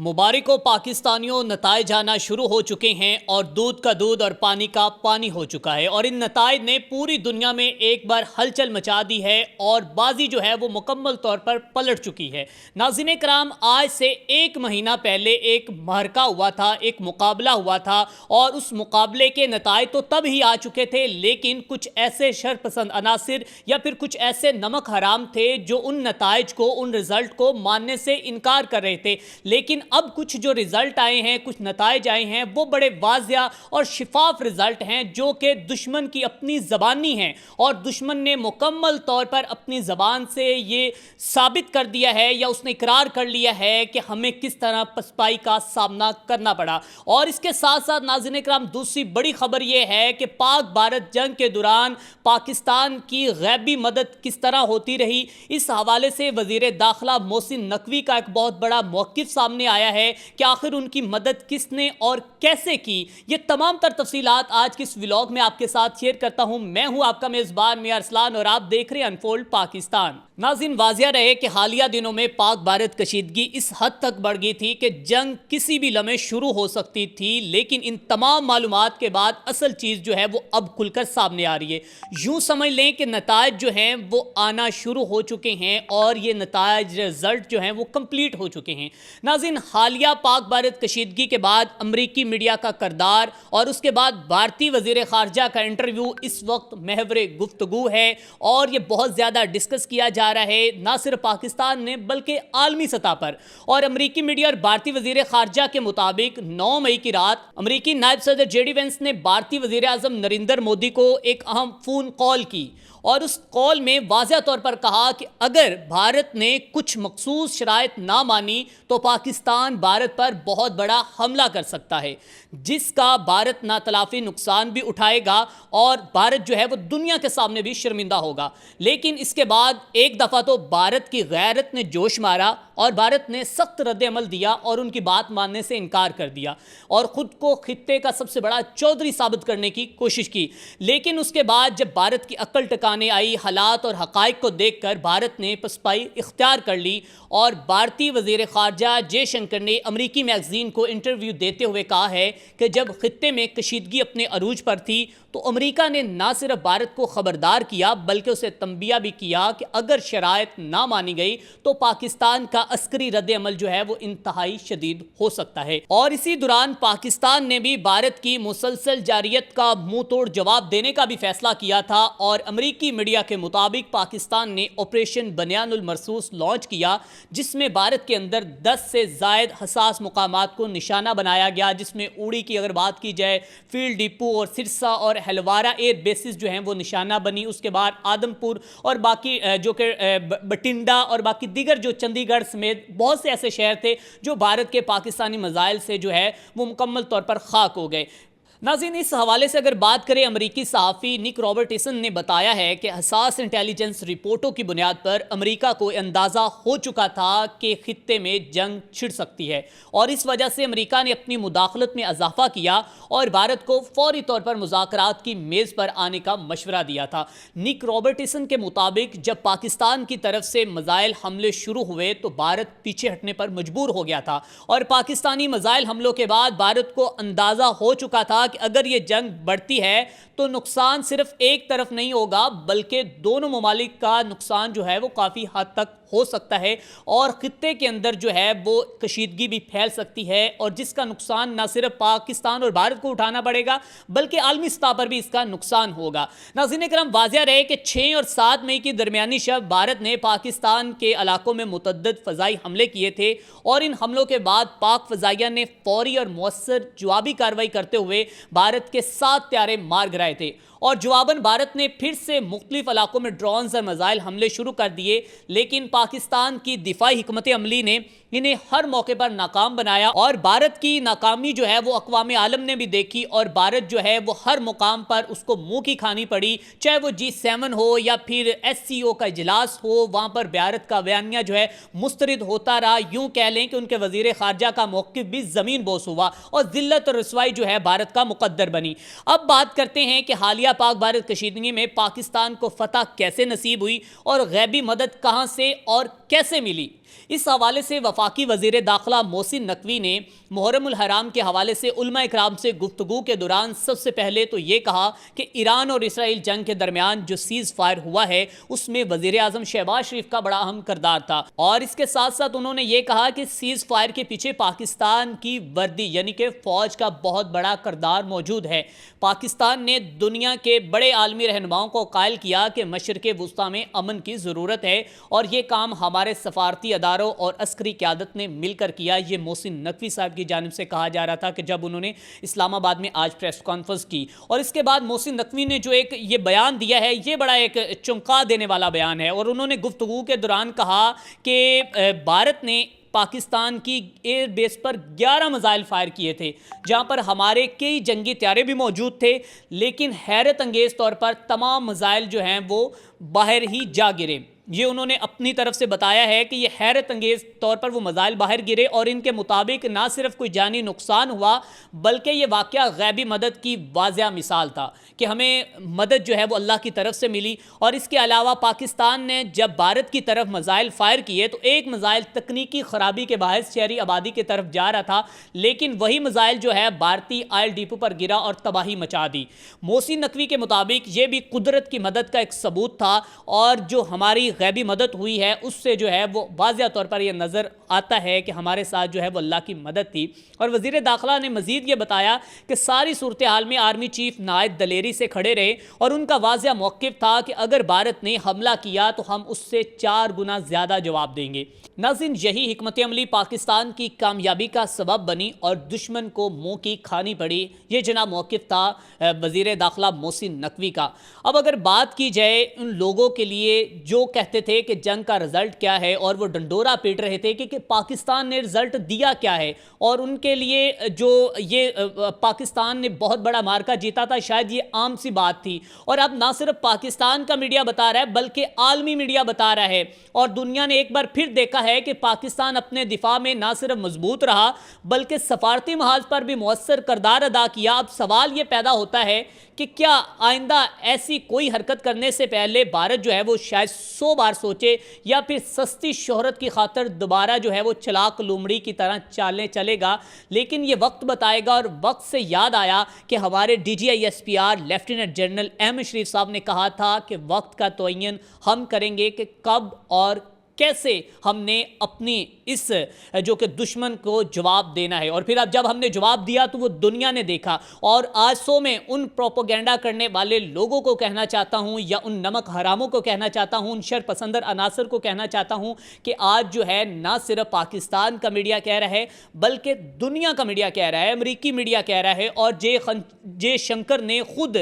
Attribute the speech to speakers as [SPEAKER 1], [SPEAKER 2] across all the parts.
[SPEAKER 1] मुबारक हो पाकिस्तानियों, नताइज आना शुरू हो चुके हैं और दूध का दूध और पानी का पानी हो चुका है और इन नताइज ने पूरी दुनिया में एक बार हलचल मचा दी है और बाजी जो है वो मुकम्मल तौर पर पलट चुकी है। नाज़रीन कराम, आज से एक महीना पहले एक महरका हुआ था, एक मुकाबला हुआ था और उस मुकाबले के नताइज तो तब ही आ चुके थे, लेकिन कुछ ऐसे शरपसंद अनासिर या फिर कुछ ऐसे नमक हराम थे जो उन नताइज को, उन रिज़ल्ट को मानने से इनकार कर रहे थे। लेकिन अब कुछ जो रिजल्ट आए हैं, कुछ नताइज आए हैं, वो बड़े वाज़िया और शिफाफ रिजल्ट हैं जो कि दुश्मन की अपनी ज़बानी हैं और दुश्मन ने मुकम्मल तौर पर अपनी ज़बान से ये साबित कर दिया है या उसने इकरार कर लिया है कि हमें किस तरह पसपाई का सामना करना पड़ा। और इसके साथ साथ नाज़रीन इकराम, दूसरी बड़ी खबर ये है कि पाक भारत जंग के दौरान पाकिस्तान की गैबी मदद किस तरह होती रही, इस हवाले से वज़ीर दाखिला मोहसिन नकवी का एक बहुत बड़ा मौक़िफ़ सामने आया है कि आखिर उनकी मदद किसने और कैसे की। ये तमाम तर तफसीलात आज के इस व्लॉग में आपके साथ शेयर करता हूं। मैं हूं आपका मेज़बान मियां अरसलान और आप देख रहे हैं अनफोल्ड पाकिस्तान। नाज़रीन, वाज़िया रहे कि हालिया दिनों में पाक भारत कशीदगी इस हद तक बढ़ गई थी कि जंग किसी भी लम्हे शुरू हो सकती थी, लेकिन इन तमाम मालूमात के बाद असल चीज़ जो है वो अब खुलकर सामने आ रही है। यूँ समझ लें कि नताइज जो हैं वो आना शुरू हो चुके हैं और ये नताइज रिजल्ट जो हैं वो कंप्लीट हो चुके हैं। नाज़रीन, हालिया पाक भारत कशीदगी के बाद अमरीकी मीडिया का करदार और उसके बाद भारतीय वज़ीर ख़ारजा का इंटरव्यू इस वक्त महवरे गुफ्तगू है और ये बहुत ज़्यादा डिस्कस किया जा रहा है, ना सिर्फ पाकिस्तान में बल्कि आलमी सतह पर। और अमरीकी मीडिया और भारतीय वज़ीर ख़ारजा के मुताबिक 9 मई की रात अमरीकी नायब सदर जेडी वेंस ने भारतीय वज़ीर आज़म नरेंद्र मोदी को एक अहम फ़ोन कॉल की और उस कॉल में वाज़ह तौर पर कहा कि अगर भारत ने कुछ मखसूस शराइत ना मानी तो पाकिस्तान भारत पर बहुत बड़ा हमला कर सकता है, जिसका भारत ना तलाफ़ी नुकसान भी उठाएगा और भारत जो है वो दुनिया के सामने भी शर्मिंदा होगा। लेकिन इसके बाद एक दफ़ा तो भारत की गैरत ने जोश मारा और भारत ने सख्त रद्द-ए-अमल दिया और उनकी बात मानने से इनकार कर दिया और ख़ुद को खित्ते का सबसे बड़ा चौधरी साबित करने की कोशिश की। लेकिन उसके बाद जब भारत की अक्ल टकाने आई, हालात और हक़ाइक़ को देखकर भारत ने पसपाई इख्तियार कर ली और भारतीय वज़ीर ख़ारजा जयशंकर ने अमरीकी मैगज़ीन को इंटरव्यू देते हुए कहा है कि जब खित्ते में कशीदगी अपने अरूज पर थी तो अमरीका ने ना सिर्फ भारत को ख़बरदार किया बल्कि उसे तंबिया भी किया कि अगर शराइत ना मानी गई तो पाकिस्तान का अस्करी रद्द-ए-अमल जो है वो इंतहाई शदीद हो सकता है। और इसी दौरान पाकिस्तान ने भी भारत की मुसलसल जारियत का मुंह तोड़ जवाब देने का भी फैसला किया था और अमरीकी मीडिया के मुताबिक पाकिस्तान ने ऑपरेशन बनियानुल मरसूस लॉन्च किया, जिसमें भारत के अंदर 10 से ज़ायद हसास मुकामात को निशाना बनाया गया, जिसमें उड़ी की अगर बात की जाए, फील्ड डिपो और सिरसा और हलवारा एयर बेसिस जो हैं वो निशाना बनी। उसके बाद आदमपुर और बाकी जो कि बटिंडा और बाकी दीगर जो चंडीगढ़ समेत बहुत से ऐसे शहर थे जो भारत के पाकिस्तानी मज़ाइल से जो है वो मुकम्मल तौर पर खाक हो गए। नाज़रीन, इस हवाले से अगर बात करें, अमरीकी सहाफ़ी निक रॉबर्टसन ने बताया है कि हसास इंटेलिजेंस रिपोर्टों की बुनियाद पर अमरीका को अंदाज़ा हो चुका था कि खित्ते में जंग छिड़ सकती है और इस वजह से अमरीका ने अपनी मुदाखलत में इजाफा किया और भारत को फौरी तौर पर मुज़ाकरात की मेज़ पर आने का मशवरा दिया था। निक रॉबर्टसन के मुताबिक जब पाकिस्तान की तरफ से मिसाइल हमले शुरू हुए तो भारत पीछे हटने पर मजबूर हो गया था और पाकिस्तानी मिसाइल हमलों के बाद भारत को अंदाज़ा हो चुका था कि अगर ये जंग बढ़ती है तो नुकसान सिर्फ एक तरफ नहीं होगा बल्कि दोनों ममालिक का नुकसान जो है वो काफ़ी हद तक हो सकता है और खित्ते के अंदर जो है वो कशीदगी भी फैल सकती है और जिसका नुकसान ना सिर्फ पाकिस्तान और भारत को उठाना पड़ेगा बल्कि आलमी सतह पर भी इसका नुकसान होगा। नाज़रीन करम, वाज़िया रहे कि 6 और 7 मई की दरमियानी शब भारत ने पाकिस्तान के इलाकों में मुतअद्दिद फ़ज़ाई हमले किए थे और इन हमलों के बाद पाक फ़ज़ाइया ने फौरी और मौसर जवाबी कार्रवाई करते हुए भारत के 7 त्यारे मार गिराए थे और जवाबन भारत ने फिर से मुख्तलिफ इलाकों में ड्रोन्स और मिसाइल हमले शुरू कर दिए, लेकिन पाकिस्तान की दिफाई हिकमत अमली ने इन्हें हर मौके पर नाकाम बनाया और भारत की नाकामी जो है वो अक़वाम आलम ने भी देखी और भारत जो है वो हर मुकाम पर उसको मुंह की खानी पड़ी, चाहे वो G7 हो या फिर SCO का इजलास हो, वहाँ पर भारत का बयानिया जो है मुस्तरद होता रहा। यूँ कह लें कि उनके वज़ीर ख़ारजा का मौक़िफ़ भी ज़मीन बोस हुआ और ज़िल्लत और रसवाई जो है भारत का मुक़द्दर बनी। अब बात करते हैं कि हालिया पाक भारत कशीदगी में पाकिस्तान को फ़तह कैसे नसीब हुई और गैबी मदद कहाँ से और कैसे मिली। इस हवाले से वफाक پاکی وزیر داخلہ محسن نقوی نے محرم الحرام کے حوالے سے علماء اکرام سے گفتگو کے دوران سب سے پہلے تو یہ کہا کہ ایران اور اسرائیل جنگ کے درمیان جو سیز فائر ہوا ہے اس میں وزیر اعظم شہباز شریف کا بڑا اہم کردار تھا، اور اس کے ساتھ ساتھ انہوں نے یہ کہا کہ سیز فائر کے پیچھے پاکستان کی وردی یعنی کہ فوج کا بہت بڑا کردار موجود ہے۔ پاکستان نے دنیا کے بڑے عالمی رہنماؤں کو قائل کیا کہ مشرق وسطیٰ میں امن کی ضرورت ہے، اور یہ کام ہمارے سفارتی اداروں اور عسکری قیادت نے مل کر کیا۔ یہ محسن نقوی صاحب کی جانب سے کہا جا رہا تھا کہ جب انہوں نے اسلام آباد میں آج پریس کانفرنس کی، اور اس کے بعد محسن نقوی نے جو ایک یہ بیان دیا ہے یہ بڑا ایک چونکا دینے والا بیان ہے، اور انہوں نے گفتگو کے دوران کہا کہ بھارت نے پاکستان کی ایئر بیس پر 11 میزائل فائر کیے تھے، جہاں پر ہمارے کئی جنگی طیارے بھی موجود تھے، لیکن حیرت انگیز طور پر تمام میزائل جو ہیں وہ باہر ہی جا گرے۔ یہ انہوں نے اپنی طرف سے بتایا ہے کہ یہ حیرت انگیز طور پر وہ میزائل باہر گرے، اور ان کے مطابق نہ صرف کوئی جانی نقصان ہوا بلکہ یہ واقعہ غیبی مدد کی واضح مثال تھا کہ ہمیں مدد جو ہے وہ اللہ کی طرف سے ملی۔ اور اس کے علاوہ پاکستان نے جب بھارت کی طرف میزائل فائر کیے تو ایک میزائل تکنیکی خرابی کے باعث شہری آبادی کی طرف جا رہا تھا، لیکن وہی میزائل جو ہے بھارتی آئل ڈیپو پر گرا اور تباہی مچا دی۔ محسن نقوی کے مطابق یہ بھی قدرت کی مدد کا ایک ثبوت تھا، اور جو ہماری غیبی مدد ہوئی ہے اس سے جو ہے وہ واضح طور پر یہ نظر آتا ہے کہ ہمارے ساتھ جو ہے وہ اللہ کی مدد تھی۔ اور وزیر داخلہ نے مزید یہ بتایا کہ ساری صورتحال میں آرمی چیف نہایت دلیری سے کھڑے رہے، اور ان کا واضح موقف تھا کہ اگر بھارت نے حملہ کیا تو ہم اس سے 4 گنا زیادہ جواب دیں گے۔ ناظرین، یہی حکمت عملی پاکستان کی کامیابی کا سبب بنی اور دشمن کو منہ کی کھانی پڑی۔ یہ جناب موقف تھا وزیر داخلہ محسن نقوی کا۔ اب اگر بات کی جائے ان لوگوں کے لیے جو کہتے تھے کہ جنگ کا رزلٹ کیا ہے، اور وہ ڈنڈورا پیٹ رہے تھے کہ پاکستان نے رزلٹ دیا کیا ہے، اور ان کے لیے جو یہ پاکستان نے بہت بڑا مارکا جیتا تھا، شاید یہ عام سی بات تھی۔ اور اب نہ صرف پاکستان کا میڈیا بتا رہا ہے بلکہ عالمی میڈیا بتا رہا ہے، اور دنیا نے ایک بار پھر دیکھا ہے کہ پاکستان اپنے دفاع میں نہ صرف مضبوط رہا بلکہ سفارتی محاذ پر بھی مؤثر کردار ادا کیا۔ اب سوال یہ پیدا ہوتا ہے کہ کیا آئندہ ایسی کوئی حرکت کرنے سے پہلے بھارت جو ہے وہ شاید 100 بار سوچے، یا پھر سستی شہرت کی خاطر دوبارہ جو ہے وہ چلاک لومڑی کی طرح چالیں چلے گا؟ لیکن یہ وقت بتائے گا۔ اور وقت سے یاد آیا کہ ہمارے D G I S P R lieutenant general Ahmed Sharif صاحب نے کہا تھا کہ وقت کا تعین ہم کریں گے کہ کب اور کیسے ہم نے اپنی اس جو کہ دشمن کو جواب دینا ہے۔ اور پھر اب جب ہم نے جواب دیا تو وہ دنیا نے دیکھا، اور آج سو میں ان پروپیگنڈا کرنے والے لوگوں کو کہنا چاہتا ہوں، یا ان نمک حراموں کو کہنا چاہتا ہوں، ان شر پسندر عناصر کو کہنا چاہتا ہوں کہ آج جو ہے نہ صرف پاکستان کا میڈیا کہہ رہا ہے بلکہ دنیا کا میڈیا کہہ رہا ہے، امریکی میڈیا کہہ رہا ہے، اور جے شنکر نے خود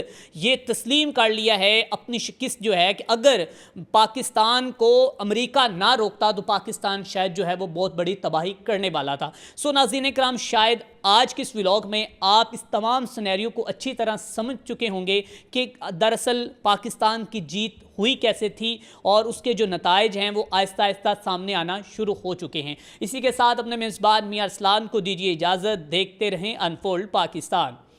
[SPEAKER 1] یہ تسلیم کر لیا ہے اپنی شکست جو ہے کہ اگر پاکستان کو امریکہ نہ روکتا تو پاکستان شاید جو ہے وہ بہت بڑی تباہی کرنے والا تھا۔ سو ناظرین کرام، شاید آج کس ولاگ میں آپ اس تمام سینیریو کو اچھی طرح سمجھ چکے ہوں گے کہ دراصل پاکستان کی جیت ہوئی کیسے تھی، اور اس کے جو نتائج ہیں وہ آہستہ آہستہ سامنے آنا شروع ہو چکے ہیں۔ اسی کے ساتھ اپنے میزبان میاں ارسلان کو دیجیے اجازت، دیکھتے رہیں انفولڈ پاکستان۔